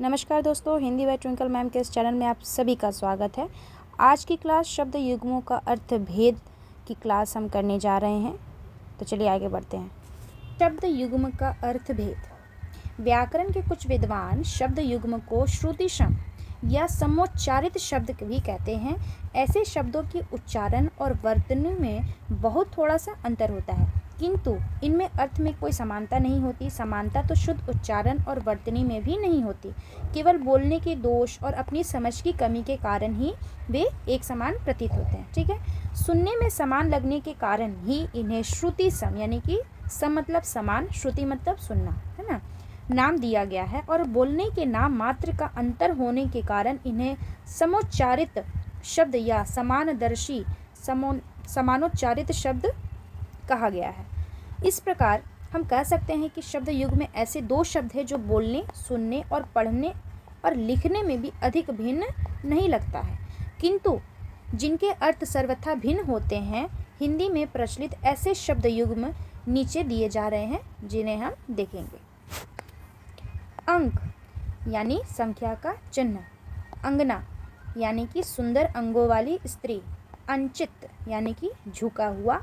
नमस्कार दोस्तों, Hindi bye twinkle ma'am के इस चैनल में आप सभी का स्वागत है। आज की क्लास शब्द युग्मों का अर्थ भेद की क्लास हम करने जा रहे हैं। तो चलिए आगे बढ़ते हैं। शब्द युग्म का अर्थ भेद। व्याकरण के कुछ विद्वान शब्द युग्म को श्रुतिसम या समोच्चारित शब्द भी कहते हैं। ऐसे शब्दों के उच्चारण और वर्तन में बहुत थोड़ा सा अंतर होता है, किंतु इनमें अर्थ में कोई समानता नहीं होती। समानता तो शुद्ध उच्चारण और वर्तनी में भी नहीं होती, केवल बोलने के दोष और अपनी समझ की कमी के कारण ही वे एक समान प्रतीत होते हैं। ठीक है, सुनने में समान लगने के कारण ही इन्हें श्रुति सम यानी कि सम मतलब समान, श्रुति मतलब सुनना, है ना, नाम दिया गया है। और बोलने के नाम मात्र का अंतर होने के कारण इन्हें समोच्चारित शब्द या समानदर्शी समानोच्चारित शब्द कहा गया है। इस प्रकार हम कह सकते हैं कि शब्द युग में ऐसे दो शब्द हैं जो बोलने, सुनने और पढ़ने और लिखने में भी अधिक भिन्न नहीं लगता है, किंतु जिनके अर्थ सर्वथा भिन्न होते हैं। हिंदी में प्रचलित ऐसे शब्द युग्म नीचे दिए जा रहे हैं, जिन्हें हम देखेंगे। अंक यानी संख्या का चिन्ह, अंगना यानी कि सुंदर अंगों वाली स्त्री, अंचित यानी कि झुका हुआ,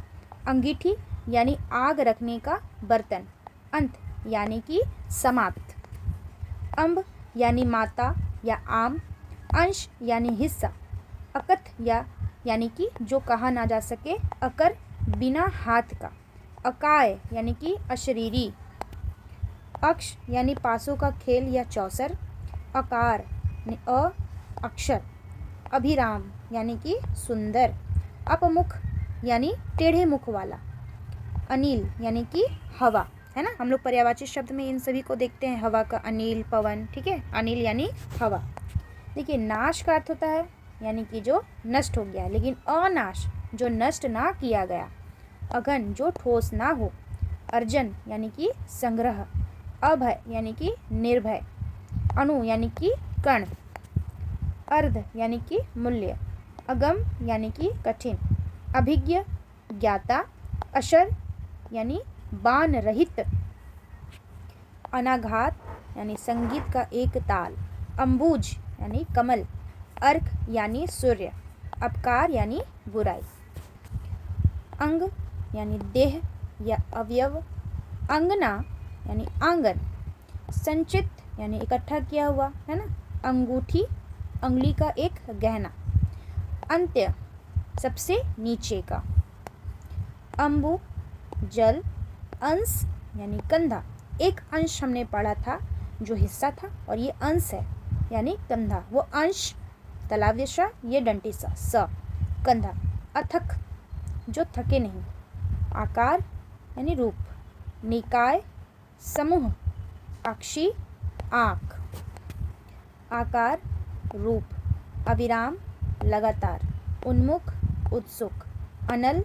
अंगीठी यानी आग रखने का बर्तन, अंत यानी कि समाप्त, अम्ब यानी माता या आम, अंश यानी हिस्सा, अकथ यानी कि जो कहा ना जा सके, अकर बिना हाथ का, अकाय यानी कि अशरीरी, अक्ष यानी पासों का खेल या चौसर, अकार अक्षर, अभिराम यानी कि सुंदर, अपमुख यानी टेढ़े मुख वाला, अनिल यानी कि हवा, है ना। हम लोग पर्यायवाची शब्द में इन सभी को देखते हैं, हवा का अनिल, पवन, ठीक है। अनिल यानी हवा। देखिए, नाश का अर्थ होता है यानी कि जो नष्ट हो गया, लेकिन अनाश जो नष्ट ना किया गया, अघन जो ठोस ना हो, अर्जन यानी कि संग्रह, अभय यानी कि निर्भय, अणु यानी कि कण, अर्ध यानी कि मूल्य, अगम यानी कि कठिन, अभिज्ञ ज्ञाता, अशर यानी बाण रहित, अनाघात यानी संगीत का एक ताल, अंबुज यानी कमल, अर्क यानी सूर्य, अपकार यानी बुराई, अंग यानी देह या अवयव, अंगना यानी आंगन, संचित यानी इकट्ठा किया हुआ, है ना, अंगूठी अंगुली का एक गहना, अंत्य सबसे नीचे का, अंबु जल, अंश यानी कंधा, एक अंश हमने पढ़ा था जो हिस्सा था, और ये अंश है यानी कंधा, वो अंश तलाव्यशा, ये दंटिसा स, कंधा, अथक जो थके नहीं, आकार यानी रूप, निकाय समूह, अक्षी आँख, आकार रूप, अविराम लगातार, उन्मुख उत्सुक, अनल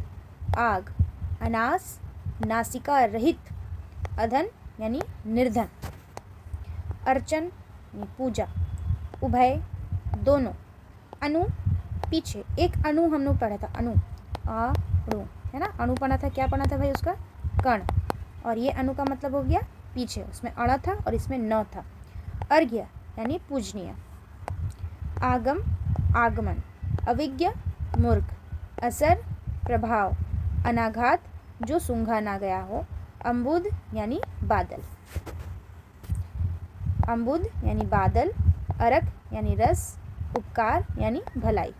आग, अनास नासिका रहित, अधन यानी निर्धन, अर्चन यानी पूजा, उभय दोनों, अनु पीछे, एक अणु हम लोग पढ़ा था, अणु अणु, है ना। अणु पढ़ा था, क्या पढ़ा था भाई उसका, कण, और ये अणु का मतलब हो गया पीछे, उसमें अण था और इसमें न था, अर्घ्य यानी पूजनीय, आगम आगमन, अविज्ञ मूर्ख, असर प्रभाव, अनाघात जो सूंघा ना गया हो, अम्बुद यानी बादल, अम्बुद यानी बादल, अरक यानी रस, उपकार यानी भलाई।